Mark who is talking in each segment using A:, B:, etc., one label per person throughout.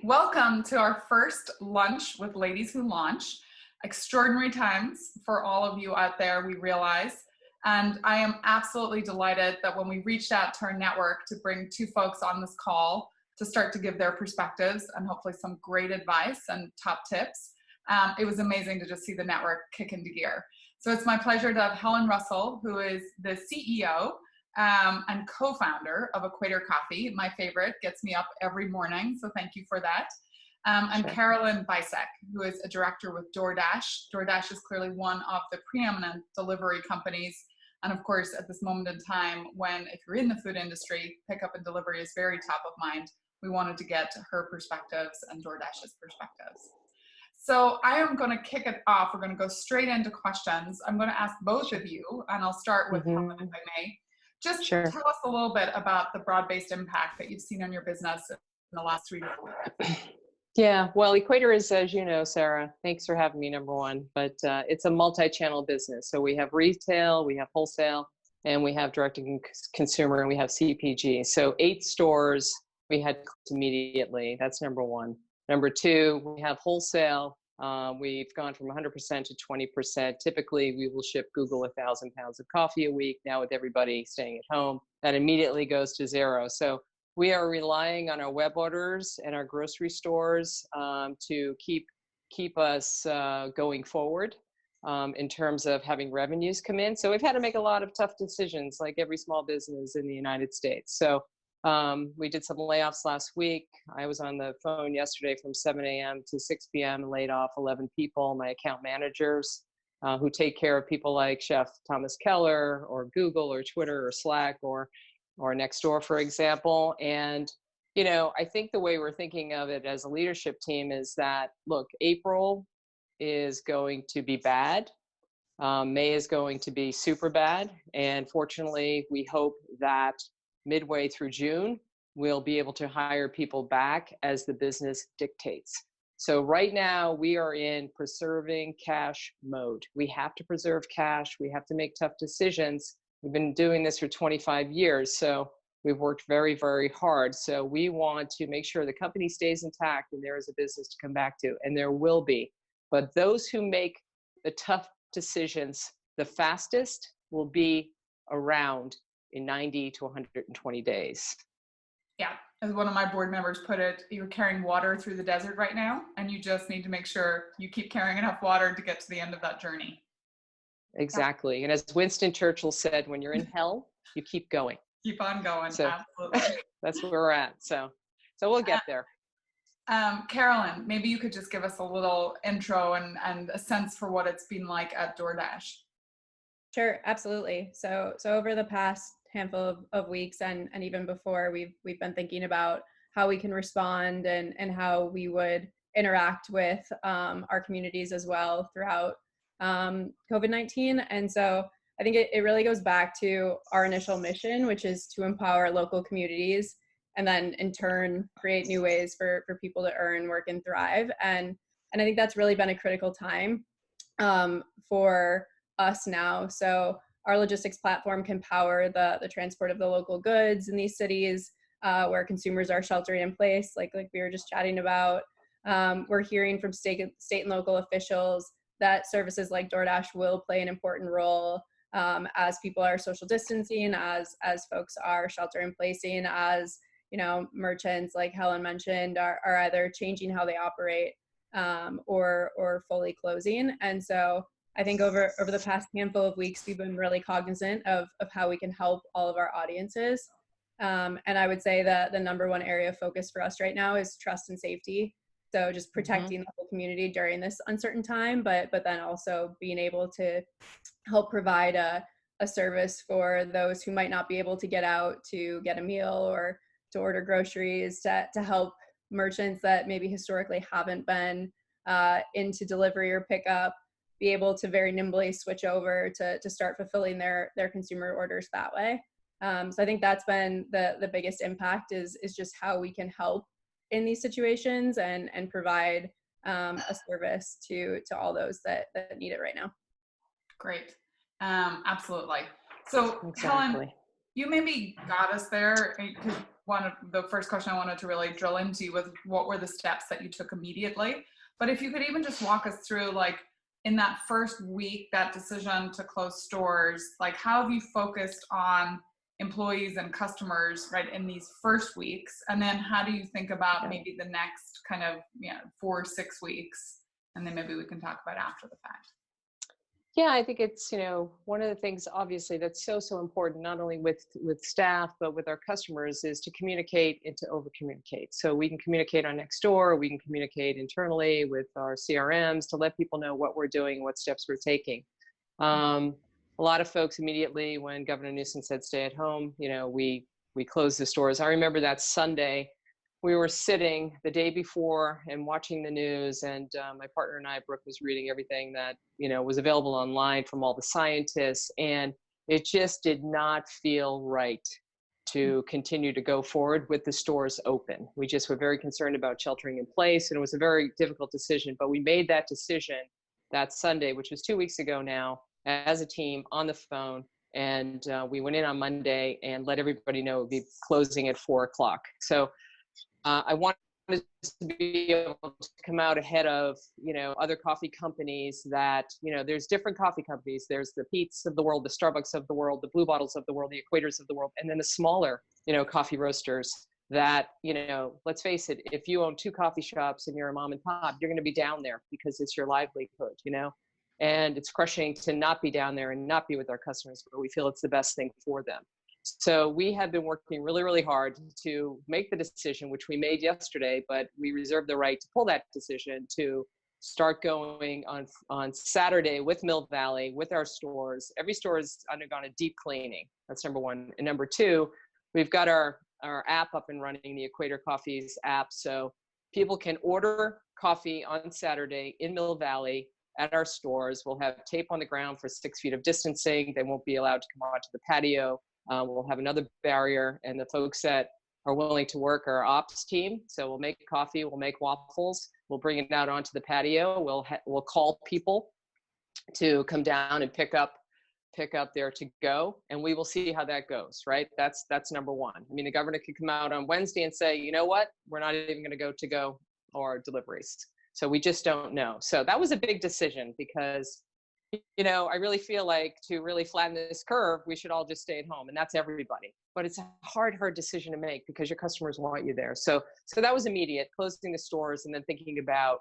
A: Welcome to our first lunch with Ladies Who Launch. Extraordinary times for all of you out there, we realize. And I am absolutely delighted that when we reached out to our network to bring two folks on this call to start to give their perspectives and hopefully some great advice and top tips, it was amazing to just see the network kick into gear. So it's my pleasure to have Helen Russell, who is the CEO and co-founder of Equator Coffee. My favorite, gets me up every morning, so thank you for that. And
B: Sure.
A: Carolyn, Byczek, who is a director with DoorDash. DoorDash is clearly one of the preeminent delivery companies. And of course, at this moment in time, when if you're in the food industry, pickup and delivery is very top of mind. We wanted to get her perspectives and DoorDash's perspectives. So I am going to kick it off. We're going to go straight into questions. I'm going to ask both of you, and I'll start with Helen, if I may. Just
B: Sure.
A: tell us a little bit about the broad-based impact that you've seen on your business in the last 3 to 4 years.
B: Yeah, well, Equator is, as you know, Sarah, thanks for having me, number one, but it's a multi-channel business. So we have retail, we have wholesale, and we have direct-to-consumer, and we have CPG. So 8 stores we had immediately. That's number one. Number two, we have wholesale. We've gone from 100% to 20%. Typically, we will ship Google 1,000 pounds of coffee a week. Now with everybody staying at home, that immediately goes to zero. So we are relying on our web orders and our grocery stores to keep us going forward in terms of having revenues come in. So we've had to make a lot of tough decisions, like every small business in the United States. So we did some layoffs last week. I was on the phone yesterday from 7 a.m. to 6 p.m. and laid off 11 people, my account managers, who take care of people like Chef Thomas Keller or Google or Twitter or Slack or Nextdoor, for example. And, you know, I think the way we're thinking of it as a leadership team is that, look, April is going to be bad. May is going to be super bad. And fortunately, we hope that midway through June, we'll be able to hire people back as the business dictates. So right now we are in preserving cash mode. We have to preserve cash. We have to make tough decisions. We've been doing this for 25 years. So we've worked very, very hard. So we want to make sure the company stays intact and there is a business to come back to, and there will be. But those who make the tough decisions the fastest will be around in 90 to 120 days.
A: Yeah, as one of my board members put it, you're carrying water through the desert right now, and you just need to make sure you keep carrying enough water to get to the end of that journey.
B: Exactly. And as Winston Churchill said, when you're in hell, you keep going.
A: Keep on going,
B: So,
A: absolutely.
B: That's where we're at. So we'll get there.
A: Carolyn, maybe you could just give us a little intro and a sense for what it's been like at DoorDash.
C: Sure, absolutely. So over the past handful of weeks and even before, we've been thinking about how we can respond and how we would interact with our communities as well throughout COVID-19. And so I think it really goes back to our initial mission, which is to empower local communities and then in turn create new ways for people to earn, work, and thrive. And I think that's really been a critical time for us now. So our logistics platform can power the transport of the local goods in these cities where consumers are sheltering in place, like we were just chatting about. We're hearing from state and local officials that services like DoorDash will play an important role as people are social distancing, as folks are shelter in placing, as you know, merchants like Helen mentioned are either changing how they operate or fully closing. And so I think over the past handful of weeks, we've been really cognizant of how we can help all of our audiences. And I would say that the number one area of focus for us right now is trust and safety. So just protecting the whole community during this uncertain time, but then also being able to help provide a service for those who might not be able to get out to get a meal or to order groceries, to help merchants that maybe historically haven't been into delivery or pickup be able to very nimbly switch over to start fulfilling their consumer orders that way. So I think that's been the biggest impact is just how we can help in these situations and provide a service to all those that need it right now.
A: Great. Absolutely. So
B: Exactly.
A: Helen, you maybe got us there because one of the first question I wanted to really drill into was what were the steps that you took immediately? But if you could even just walk us through, like, in that first week, that decision to close stores, like, how have you focused on employees and customers, right, in these first weeks? And then how do you think about maybe the next kind of 4 or 6 weeks? And then maybe we can talk about after the fact.
B: Yeah, I think it's, one of the things obviously that's so important, not only with staff, but with our customers, is to communicate and to over communicate. So we can communicate on next door, we can communicate internally with our CRMs to let people know what we're doing, what steps we're taking. A lot of folks immediately, when Governor Newsom said stay at home, we closed the stores. I remember that Sunday, we were sitting the day before and watching the news, and my partner and I, Brooke, was reading everything that was available online from all the scientists, and it just did not feel right to continue to go forward with the stores open. We just were very concerned about sheltering in place, and it was a very difficult decision, but we made that decision that Sunday, which was 2 weeks ago now, as a team on the phone, and we went in on Monday and let everybody know it would be closing at 4:00. So I wanted to be able to come out ahead of, other coffee companies that, there's different coffee companies. There's the Pete's of the world, the Starbucks of the world, the Blue Bottles of the world, the Equators of the world, and then the smaller, coffee roasters that, let's face it, if you own 2 coffee shops and you're a mom and pop, you're going to be down there because it's your livelihood, and it's crushing to not be down there and not be with our customers, but we feel it's the best thing for them. So we have been working really, really hard to make the decision, which we made yesterday, but we reserve the right to pull that decision to start going on Saturday with Mill Valley, with our stores. Every store has undergone a deep cleaning. That's number one. And number two, we've got our app up and running, the Equator Coffee's app. So people can order coffee on Saturday in Mill Valley at our stores. We'll have tape on the ground for 6 feet of distancing. They won't be allowed to come onto the patio. We'll have another barrier, and the folks that are willing to work are our ops team. So we'll make coffee, we'll make waffles, we'll bring it out onto the patio. We'll call people to come down and pick up their to go, and we will see how that goes. Right? That's number one. I mean, the governor could come out on Wednesday and say, you know what, we're not even going to go to go or deliveries. So we just don't know. So that was a big decision because, I really feel like to really flatten this curve, we should all just stay at home, and that's everybody. But it's a hard decision to make because your customers want you there. So that was immediate, closing the stores, and then thinking about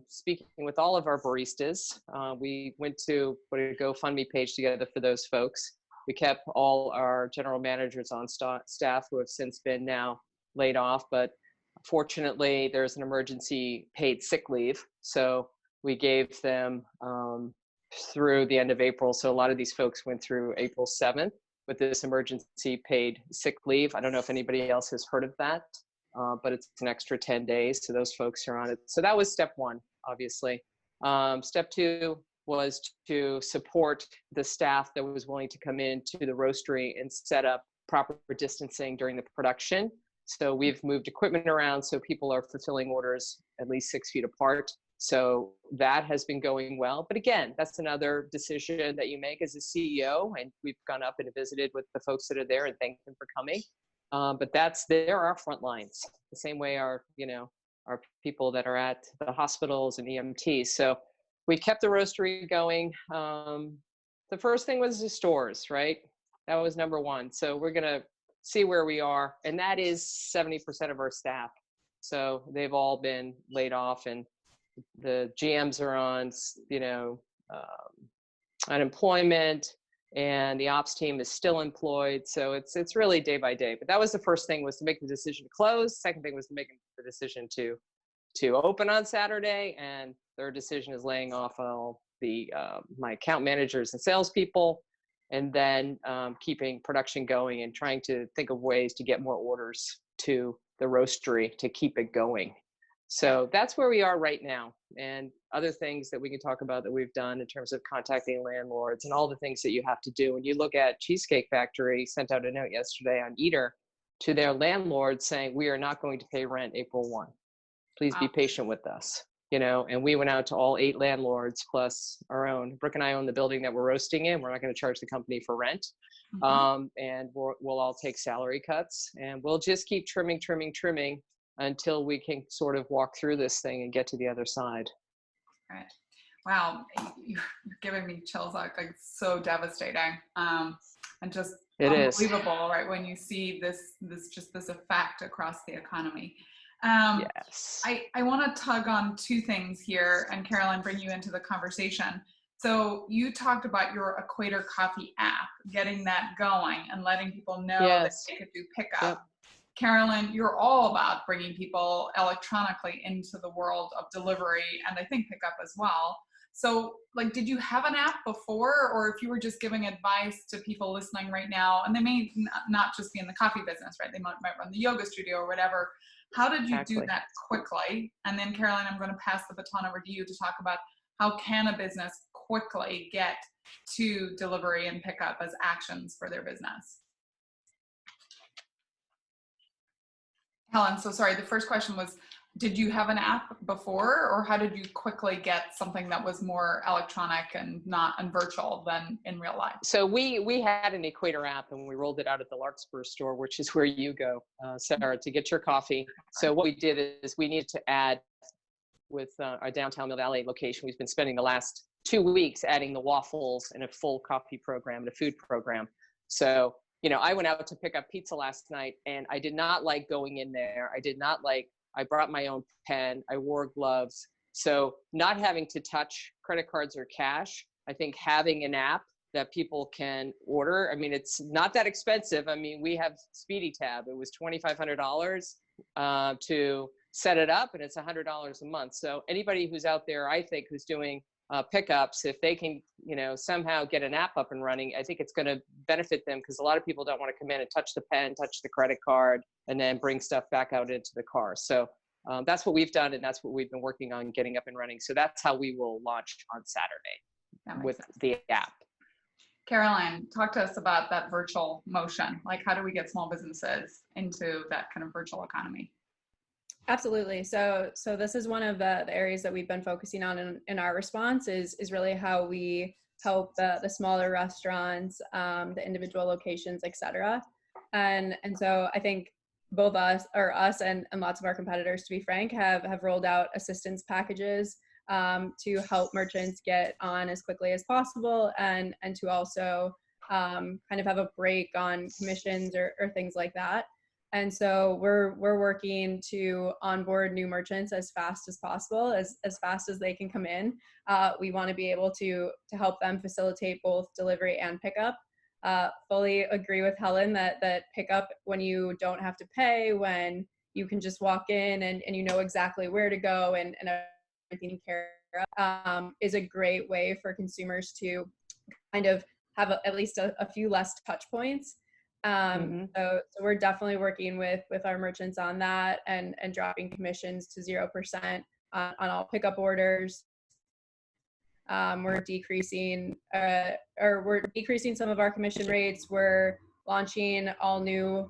B: speaking with all of our baristas. We went to put a GoFundMe page together for those folks. We kept all our general managers on staff who have since been now laid off, but fortunately, there's an emergency paid sick leave. So we gave them through the end of April. So a lot of these folks went through April 7th with this emergency paid sick leave. I don't know if anybody else has heard of that, but it's an extra 10 days. So those folks are on it. So that was step one, obviously. Step two was to support the staff that was willing to come into the roastery and set up proper distancing during the production. So we've moved equipment around so people are fulfilling orders at least 6 feet apart. So that has been going well. But again, that's another decision that you make as a CEO. And we've gone up and visited with the folks that are there and thanked them for coming. But they're our front lines, the same way our people that are at the hospitals and EMTs. So we kept the roastery going. The first thing was the stores, right? That was number one. So we're going to see where we are. And that is 70% of our staff. So they've all been laid off, and the GMs are on, unemployment, and the ops team is still employed. So it's really day by day. But that was the first thing, was to make the decision to close. Second thing was to make the decision to open on Saturday. And third decision is laying off all the my account managers and salespeople, and then keeping production going and trying to think of ways to get more orders to the roastery to keep it going. So that's where we are right now. And other things that we can talk about that we've done in terms of contacting landlords and all the things that you have to do. When you look at Cheesecake Factory, sent out a note yesterday on Eater to their landlord saying, we are not going to pay rent April 1. Please be patient with us. and we went out to all 8 landlords plus our own. Brooke and I own the building that we're roasting in. We're not going to charge the company for rent. And we'll all take salary cuts, and we'll just keep trimming until we can sort of walk through this thing and get to the other side.
A: Right. Wow. You're giving me chills, like so devastating. And just unbelievable, right? When you see this effect across the economy.
B: Yes.
A: I want to tug on 2 things here, and Carolyn, bring you into the conversation. So you talked about your Equator Coffee app, getting that going and letting people know that they could do pickup.
B: Yep.
A: Carolyn, you're all about bringing people electronically into the world of delivery, and I think pickup as well. So, like, did you have an app before, or if you were just giving advice to people listening right now, and they may not just be in the coffee business, right? They might run the yoga studio or whatever. How did you do that quickly? And then, Carolyn, I'm going to pass the baton over to you to talk about how can a business quickly get to delivery and pickup as actions for their business. Helen, so sorry, the first question was, did you have an app before, or how did you quickly get something that was more electronic and virtual than in real life?
B: So we had an Equator app, and we rolled it out at the Larkspur store, which is where you go, Sarah, to get your coffee. So what we did is we needed to add with our downtown Mill Valley location. We've been spending the last 2 weeks adding the waffles and a full coffee program and a food program. So, I went out to pick up pizza last night, and I did not like going in there. I brought my own pen. I wore gloves. So not having to touch credit cards or cash, I think having an app that people can order. I mean, it's not that expensive. I mean, we have Speedy Tab. It was $2,500 to set it up, and it's $100 a month. So anybody who's out there, I think, who's doing pickups, if they can, somehow get an app up and running, I think it's going to benefit them, because a lot of people don't want to come in and touch the pen, touch the credit card, and then bring stuff back out into the car. So that's what we've done, and that's what we've been working on getting up and running. So that's how we will launch on Saturday with the app.
A: Carolyn, talk to us about that virtual motion. Like, how do we get small businesses into that kind of virtual economy?
C: Absolutely. So this is one of the areas that we've been focusing on in our response is really how we help the smaller restaurants, the individual locations, et cetera. And so I think both us and lots of our competitors, to be frank, have rolled out assistance packages to help merchants get on as quickly as possible, and to also kind of have a break on commissions or things like that. And so we're working to onboard new merchants as fast as possible, as fast as they can come in. We want to be able to help them facilitate both delivery and pickup. Fully agree with Helen that pickup, when you don't have to pay, when you can just walk in and you know exactly where to go and everything care of, is a great way for consumers to kind of have at least a few less touch points. So we're definitely working with our merchants on that, and dropping commissions to 0% on all pickup orders. We're decreasing some of our commission rates. We're launching all new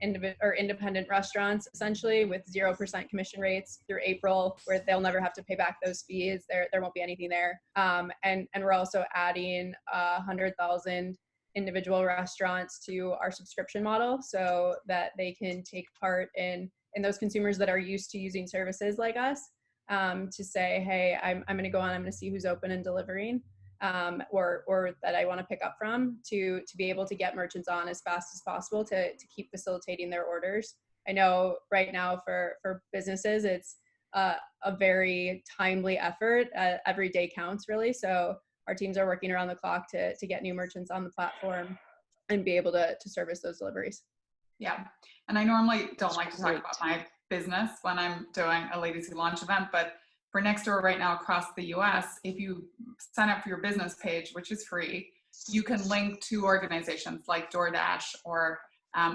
C: independent restaurants, essentially, with 0% commission rates through April, where they'll never have to pay back those fees. There won't be anything there. And we're also adding 100,000 individual restaurants to our subscription model, so that they can take part in those consumers that are used to using services like us, to say, hey, I'm going to go on, I'm going to see who's open and delivering, or that I want to pick up from, to be able to get merchants on as fast as possible to keep facilitating their orders. I know right now for businesses, it's a very timely effort. Every day counts, really. So our teams are working around the clock to get new merchants on the platform and be able to service those deliveries.
A: Yeah. And I normally don't like to talk about my business when I'm doing a Ladies Who Launch event, but for Nextdoor right now across the US, if you sign up for your business page, which is free, you can link to organizations like DoorDash or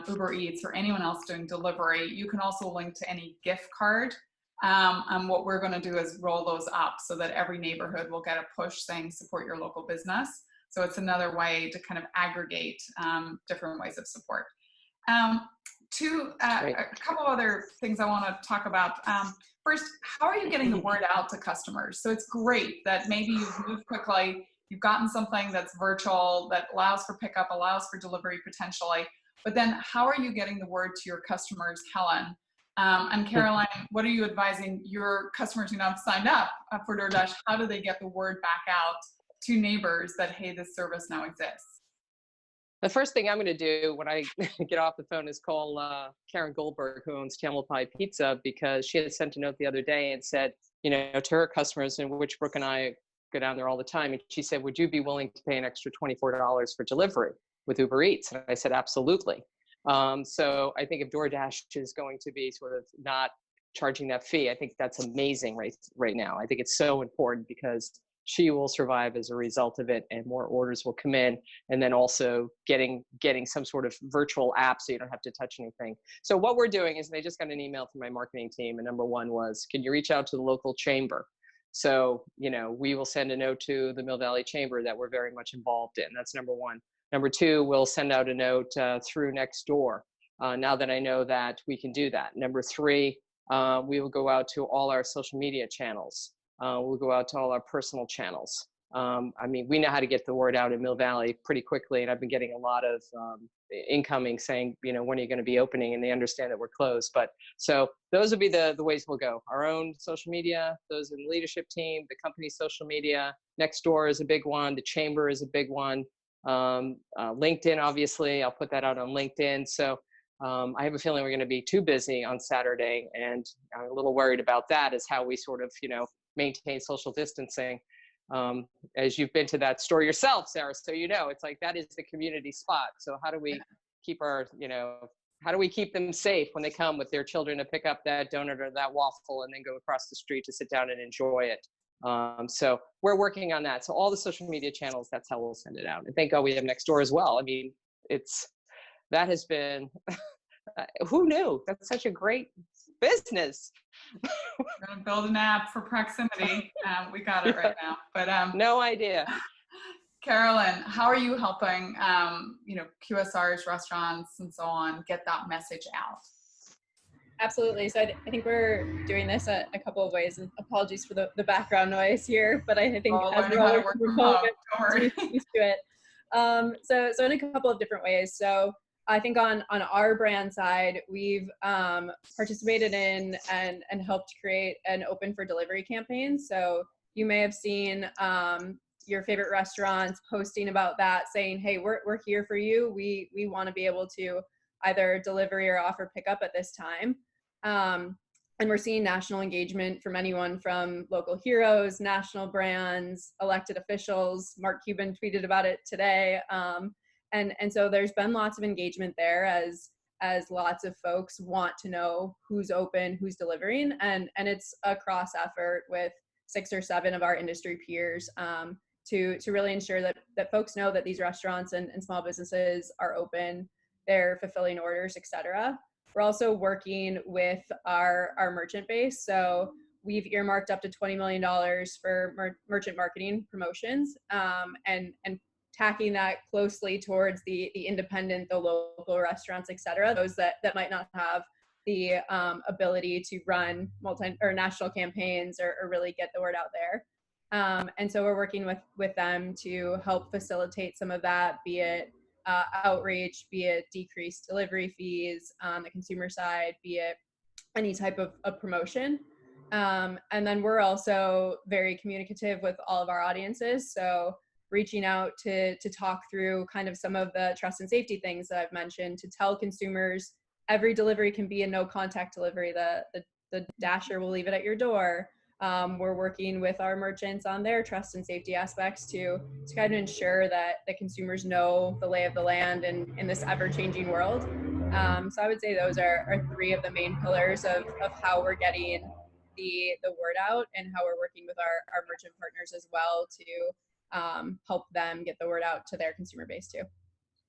A: Uber Eats or anyone else doing delivery. You can also link to any gift card. And what we're going to do is roll those up so that every neighborhood will get a push saying support your local business. So it's another way to kind of aggregate different ways of support. A couple other things I want to talk about. First, how are you getting the word out to customers? So it's great that maybe you've moved quickly, you've gotten something that's virtual, that allows for pickup, allows for delivery potentially, but then how are you getting the word to your customers, Helen? And Caroline, what are you advising your customers who now have signed up for DoorDash? How do they get the word back out to neighbors that, hey, this service now exists?
B: The first thing I'm going to do when I get off the phone is call Karen Goldberg, who owns Tamil Pie Pizza, because she had sent a note the other day and said, to her customers, in which Brooke and I go down there all the time, and she said, would you be willing to pay an extra $24 for delivery with Uber Eats? And I said, absolutely. So I think if DoorDash is going to be sort of not charging that fee, I think that's amazing right now. I think it's so important because she will survive as a result of it, and more orders will come in, and then also getting some sort of virtual app so you don't have to touch anything. So what we're doing is, they just got an email from my marketing team, and number one was, can you reach out to the local chamber? So, we will send a note to the Mill Valley Chamber that we're very much involved in. That's number one. Number two, we'll send out a note through Nextdoor, now that I know that we can do that. Number three, we will go out to all our social media channels. We'll go out to all our personal channels. We know how to get the word out in Mill Valley pretty quickly, and I've been getting a lot of incoming saying, when are you going to be opening? And they understand that we're closed. But so those would be the ways we'll go. Our own social media, those in the leadership team, the company's social media. Nextdoor is a big one. The chamber is a big one. LinkedIn, obviously, I'll put that out on LinkedIn. So I have a feeling we're going to be too busy on Saturday, and I'm a little worried about that, is how we sort of, maintain social distancing. As you've been to that store yourself, Sarah, so it's like that is the community spot. So how do we keep how do we keep them safe when they come with their children to pick up that donut or that waffle and then go across the street to sit down and enjoy it? So we're working on that. So all the social media channels, that's how we'll send it out. And thank God we have Nextdoor as well. That has been, who knew? That's such a great business.
A: We're going to build an app for proximity. We got it right now. But
B: no idea.
A: Carolyn, how are you helping, QSRs, restaurants, and so on, get that message out?
C: Absolutely. So I think we're doing this a couple of ways. And apologies for the background noise here, but I think as we're all working from home, used to it. So in a couple of different ways. So I think on our brand side, we've participated in and helped create an Open for Delivery campaign. So you may have seen your favorite restaurants posting about that, saying, hey, we're here for you. We want to be able to either delivery or offer pickup at this time. And we're seeing national engagement from anyone from local heroes, national brands, elected officials. Mark Cuban tweeted about it today. And so there's been lots of engagement there as lots of folks want to know who's open, who's delivering, and it's a cross effort with 6 or 7 of our industry peers to really ensure that folks know that these restaurants and small businesses are open, they're fulfilling orders, et cetera. We're also working with our merchant base. So we've earmarked up to $20 million for merchant marketing promotions, and tacking that closely towards the independent, the local restaurants, et cetera, those that might not have the ability to run national campaigns or really get the word out there. And so we're working with them to help facilitate some of that, be it outreach, be it decreased delivery fees on the consumer side, be it any type of promotion. And then we're also very communicative with all of our audiences. So reaching out to talk through kind of some of the trust and safety things that I've mentioned, to tell consumers every delivery can be a no contact delivery. The dasher will leave it at your door. We're working with our merchants on their trust and safety aspects to kind of ensure that the consumers know the lay of the land in this ever-changing world. So I would say those are 3 of the main pillars of how we're getting the word out, and how we're working with our merchant partners as well to help them get the word out to their consumer base too.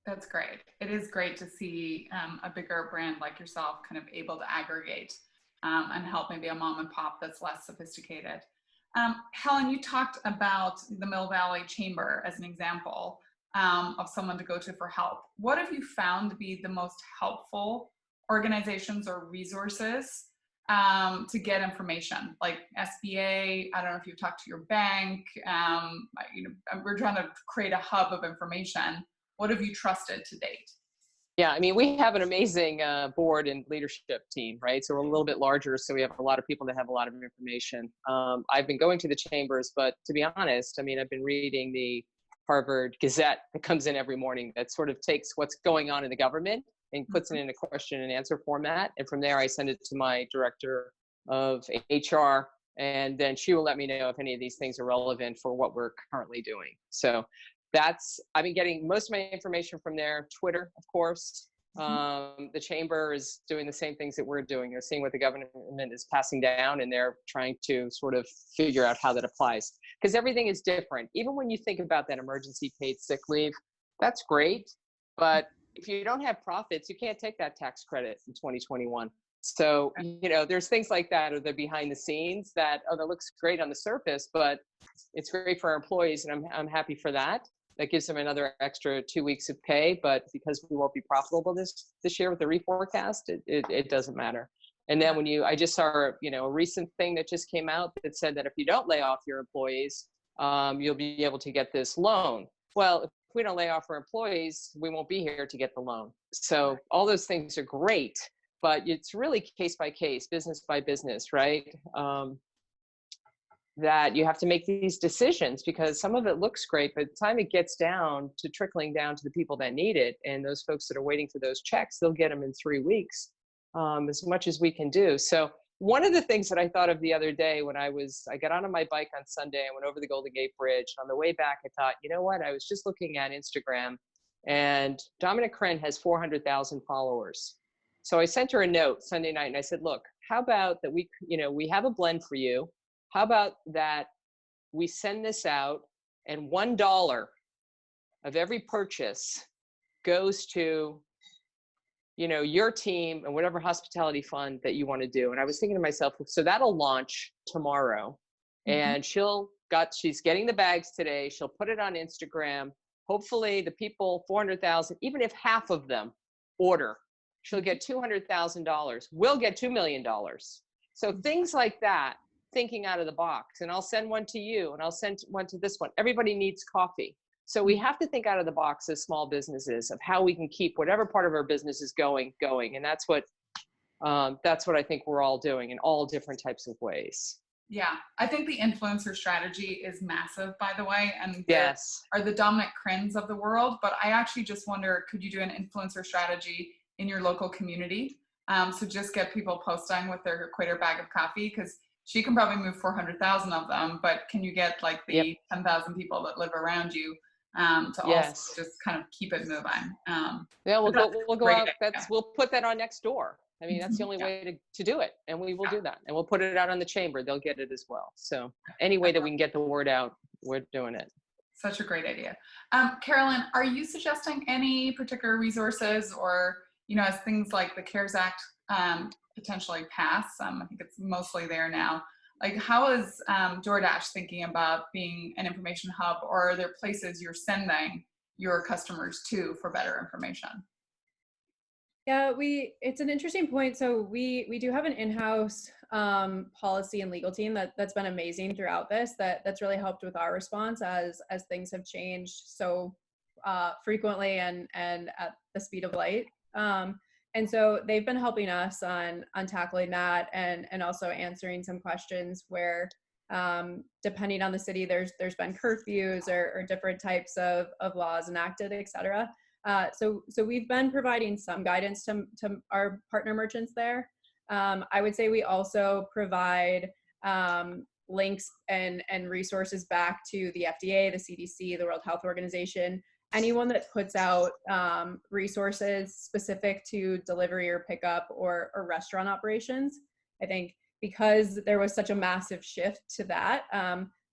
A: That's great. It is great to see a bigger brand like yourself kind of able to aggregate and help maybe a mom and pop that's less sophisticated. Helen, you talked about the Mill Valley Chamber as an example of someone to go to for help. What have you found to be the most helpful organizations or resources to get information, like SBA? I don't know if you've talked to your bank. We're trying to create a hub of information. What have you trusted to date?
B: Yeah, I mean, we have an amazing board and leadership team, right? So we're a little bit larger, so we have a lot of people that have a lot of information. I've been going to the chambers, but to be honest, I mean, I've been reading the Harvard Gazette that comes in every morning that sort of takes what's going on in the government and puts it in a question and answer format. And from there, I send it to my director of HR, and then she will let me know if any of these things are relevant for what we're currently doing. So I've been getting most of my information from there. Twitter, of course. The chamber is doing the same things that we're doing. They're seeing what the government is passing down, and they're trying to sort of figure out how that applies. Because everything is different. Even when you think about that emergency paid sick leave, that's great. But if you don't have profits, you can't take that tax credit in 2021. So, there's things like that, or the behind the scenes that looks great on the surface, but it's great for our employees, and I'm happy for that. That gives them another extra 2 weeks of pay, but because we won't be profitable this year with the reforecast, it doesn't matter. And then I just saw a recent thing that just came out that said that if you don't lay off your employees, you'll be able to get this loan. Well, if we don't lay off our employees, we won't be here to get the loan. So all those things are great, but it's really case by case, business by business, right? That you have to make these decisions, because some of it looks great, but by the time it gets down to trickling down to the people that need it, and those folks that are waiting for those checks, they'll get them in 3 weeks, as much as we can do. So one of the things that I thought of the other day when I got on my bike on Sunday, I went over the Golden Gate Bridge. On the way back, I thought, you know what? I was just looking at Instagram, and Dominic Crenn has 400,000 followers. So I sent her a note Sunday night, and I said, look, how about that we have a blend for you. How about that we send this out, and $1 of every purchase goes to, your team and whatever hospitality fund that you want to do. And I was thinking to myself, so that'll launch tomorrow, and she's getting the bags today. She'll put it on Instagram. Hopefully the people, 400,000, even if half of them order, she'll get $200,000. We'll get $2 million. So things like that, thinking out of the box. And I'll send one to you, and I'll send one to this one. Everybody needs coffee. So we have to think out of the box as small businesses of how we can keep whatever part of our business is going. And that's what I think we're all doing in all different types of ways.
A: Yeah, I think the influencer strategy is massive, by the way. And
B: yes,
A: are the Dominic Crenns of the world. But I actually just wonder, could you do an influencer strategy in your local community? So just get people posting with their Equator bag of coffee, because she can probably move 400,000 of them, but can you get like the 10,000 people that live around you to also just kind of keep it moving?
B: We'll go out. We'll put that on next door. I mean, that's the only way to do it. And we will do that. And we'll put it out on the chamber. They'll get it as well. So any way that we can get the word out, we're doing it.
A: Such a great idea. Carolyn, are you suggesting any particular resources, or, as things like the CARES Act potentially pass? I think it's mostly there now. Like, how is DoorDash thinking about being an information hub, or are there places you're sending your customers to for better information?
C: Yeah, it's an interesting point. So we do have an in-house policy and legal team that's been amazing throughout this. That's really helped with our response as things have changed so frequently and at the speed of light. And so they've been helping us on tackling that, and also answering some questions where, depending on the city, there's been curfews or different types of laws enacted, et cetera. So we've been providing some guidance to our partner merchants there. I would say we also provide links and resources back to the FDA, the CDC, the World Health Organization, anyone that puts out resources specific to delivery or pickup or restaurant operations. I think because there was such a massive shift to that,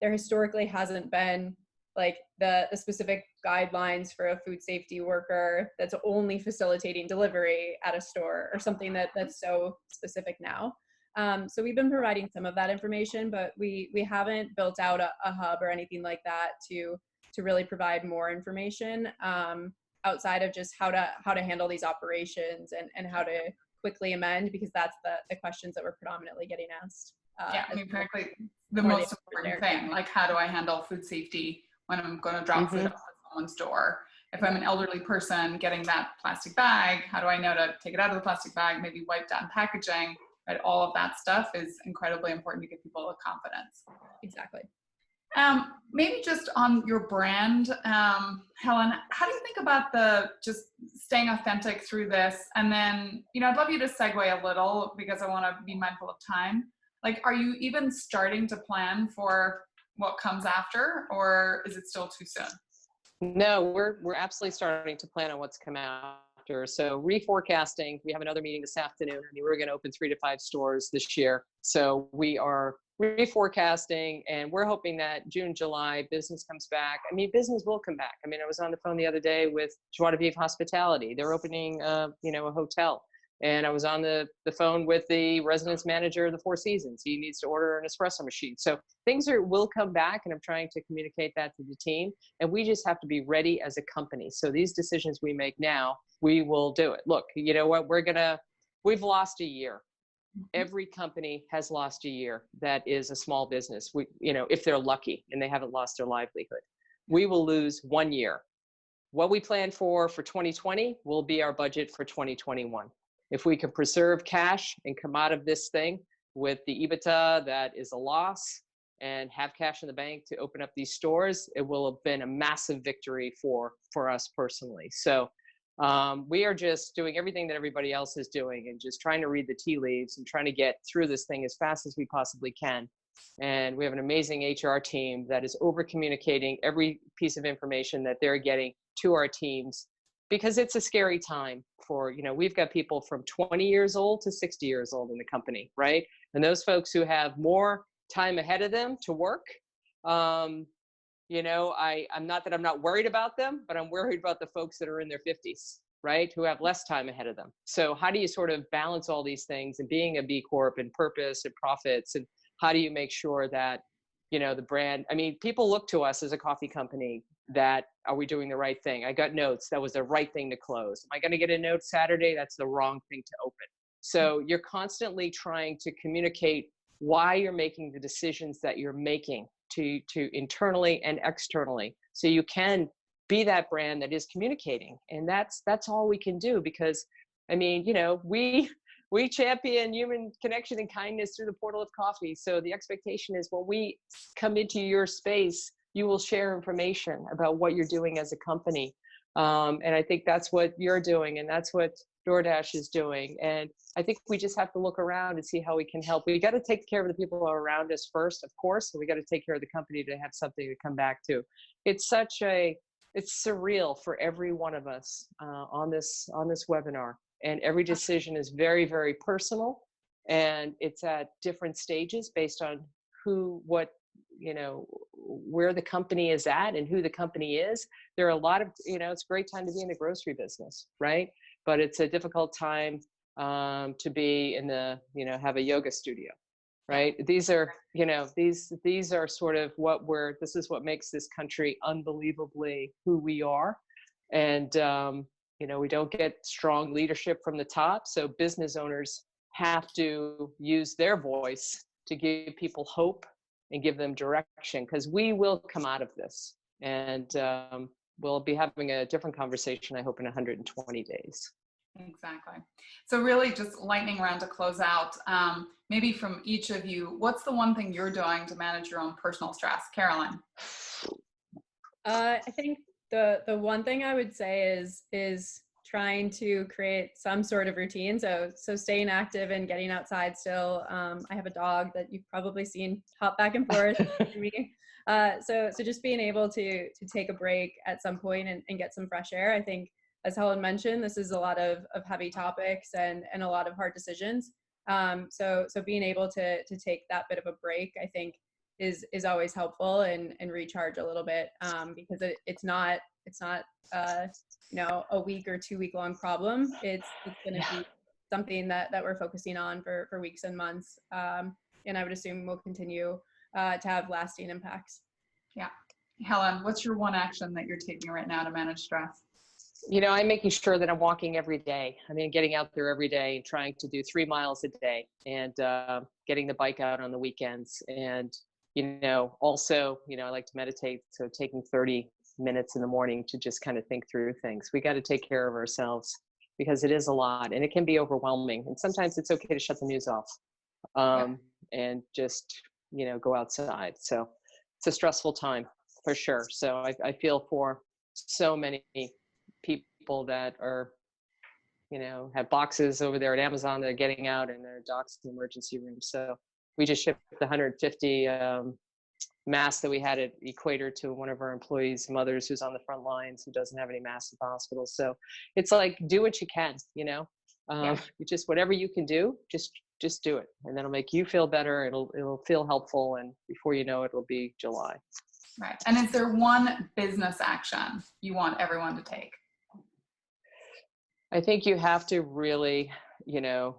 C: there historically hasn't been like the specific guidelines for a food safety worker that's only facilitating delivery at a store, or something that's so specific now. So we've been providing some of that information, but we haven't built out a hub or anything like that to really provide more information outside of just how to handle these operations and how to quickly amend, because that's the questions that we're predominantly getting asked.
A: Yeah, I mean, frankly, the
C: more
A: most important thing, like how do I handle food safety when I'm going to drop food off at someone's door? If I'm an elderly person getting that plastic bag, how do I know to take it out of the plastic bag, maybe wipe down packaging, right? All of that stuff is incredibly important to give people the confidence.
C: Exactly.
A: Maybe just on your brand, Helen, how do you think about the just staying authentic through this? And then, you know, I'd love you to segue a little because I want to be mindful of time. Like, are you even starting to plan for what comes after, or is it still too soon?
B: No, we're absolutely starting to plan on what's come after. So reforecasting, we have another meeting this afternoon. I mean, we're going to open 3 to 5 stores this year. So we are reforecasting, and we're hoping that June, July, business comes back. I mean, business will come back. I mean, I was on the phone the other day with Joie de Vivre Hospitality. They're opening, a hotel. And I was on the phone with the residence manager of the Four Seasons. He needs to order an espresso machine. So things will come back, and I'm trying to communicate that to the team. And we just have to be ready as a company. So these decisions we make now, we will do it. Look, you know what? We've lost a year. Every company has lost a year that is a small business. If they're lucky and they haven't lost their livelihood, we will lose 1 year. What we plan for 2020 will be our budget for 2021. If we can preserve cash and come out of this thing with the EBITDA that is a loss and have cash in the bank to open up these stores, it will have been a massive victory for us personally. So we are just doing everything that everybody else is doing and just trying to read the tea leaves and trying to get through this thing as fast as we possibly can. And we have an amazing HR team that is over communicating every piece of information that they're getting to our teams, because it's a scary time we've got people from 20 years old to 60 years old in the company, right? And those folks who have more time ahead of them to work, I'm not worried about them, but I'm worried about the folks that are in their 50s, right? Who have less time ahead of them. So how do you sort of balance all these things, and being a B Corp and purpose and profits, and how do you make sure that, the brand, I mean, people look to us as a coffee company that, are we doing the right thing? I got notes. That was the right thing to close. Am I going to get a note Saturday? That's the wrong thing to open. So you're constantly trying to communicate why you're making the decisions that you're making to internally and externally. So you can be that brand that is communicating. And that's all we can do, because I mean, we champion human connection and kindness through the portal of coffee. So the expectation is when we come into your space, you will share information about what you're doing as a company. And I think that's what you're doing, and that's what DoorDash is doing. And I think we just have to look around and see how we can help. We got to take care of the people who are around us first, of course, and we got to take care of the company to have something to come back to. It's surreal for every one of us on this webinar. And every decision is very, very personal, and it's at different stages based on where the company is at and who the company is. There are a lot of, it's a great time to be in the grocery business, right? But it's a difficult time to be in have a yoga studio, right? These are, these are sort of this is what makes this country unbelievably who we are. And, we don't get strong leadership from the top. So business owners have to use their voice to give people hope and give them direction, because we will come out of this. And we'll be having a different conversation, I hope, in 120 days.
A: Exactly. So really just lightning round to close out. Maybe from each of you, what's the one thing you're doing to manage your own personal stress? Carolyn?
C: I think the one thing I would say is trying to create some sort of routine. So staying active and getting outside still. I have a dog that you've probably seen hop back and forth to me. So just being able to take a break at some point and get some fresh air. I think, as Helen mentioned, this is a lot of heavy topics and a lot of hard decisions. So being able to take that bit of a break, I think, is always helpful and recharge a little bit, because it's not a week or 2 week long problem. It's going to be something that we're focusing on for weeks and months. And I would assume we'll continue to have lasting impacts.
A: Yeah. Helen, what's your one action that you're taking right now to manage stress?
B: You know, I'm making sure that I'm walking every day. I mean, getting out there every day and trying to do 3 miles a day, and getting the bike out on the weekends. And, you know, also, you know, I like to meditate. So taking 30 minutes in the morning to just kind of think through things. We got to take care of ourselves because it is a lot and it can be overwhelming. And sometimes it's okay to shut the news off, and just, you know, go outside. So it's a stressful time for sure. So I feel for so many people that are, you know, have boxes over there at Amazon that are getting out and they're docked in the emergency room. So we just shipped the 150 masks that we had at Equator to one of our employees' mothers who's on the front lines, who doesn't have any masks at the hospital. So it's like, do what you can, you know, you just, whatever you can do, just do it. And that'll make you feel better. It'll feel helpful. And before you know it, it'll be July.
A: Right. And is there one business action you want everyone to take?
B: I think you have to really, you know,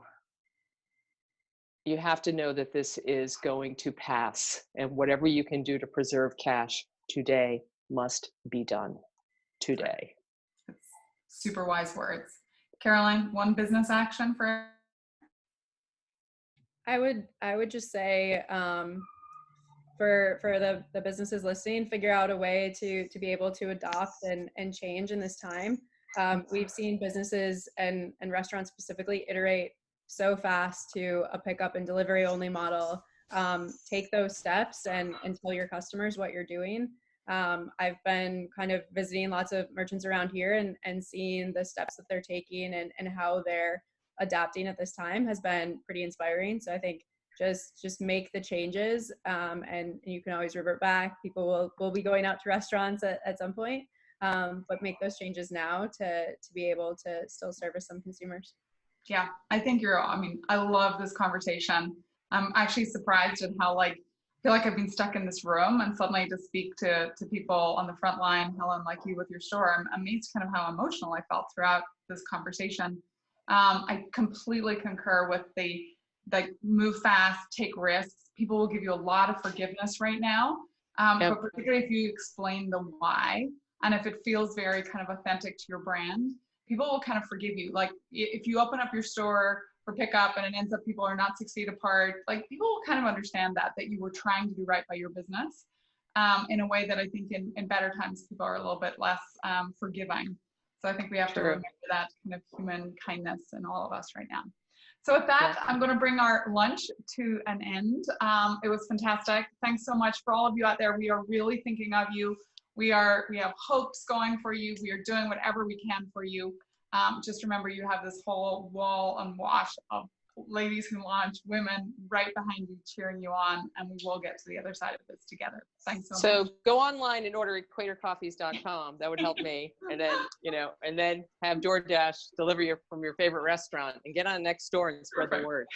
B: you have to know that this is going to pass, and whatever you can do to preserve cash today must be done today.
A: That's super wise words. Carolyn, one business action for?
C: I would just say, for the businesses listening, figure out a way to be able to adopt and change in this time. We've seen businesses and restaurants specifically iterate so fast to a pickup and delivery only model. Take those steps and tell your customers what you're doing. I've been kind of visiting lots of merchants around here and seeing the steps that they're taking and how they're adapting at this time has been pretty inspiring. So I think just make the changes, and you can always revert back. People will be going out to restaurants at some point, but make those changes now to be able to still service some consumers.
A: Yeah, I think I love this conversation. I'm actually surprised at how, like, I feel like I've been stuck in this room, and suddenly to speak to people on the front line, Helen, like you with your store, I'm amazed kind of how emotional I felt throughout this conversation. I completely concur with the move fast, take risks. People will give you a lot of forgiveness right now, but particularly if you explain the why, and if it feels very kind of authentic to your brand, people will kind of forgive you. Like if you open up your store for pickup and it ends up people are not 6 feet apart, like people will kind of understand that you were trying to do right by your business, in a way that I think in better times people are a little bit less forgiving. So I think we have to remember that kind of human kindness in all of us right now. So with that, I'm going to bring our lunch to an end. It was fantastic. Thanks so much for all of you out there. We are really thinking of you. We have hopes going for you. We are doing whatever we can for you. Just remember, you have this whole wall and wash of ladies who launch, women right behind you cheering you on, and we will get to the other side of this together. Thanks so much.
B: So go online and order equatorcoffees.com. That would help me. And then, you know, and then have DoorDash deliver from your favorite restaurant and get on next door and spread the word.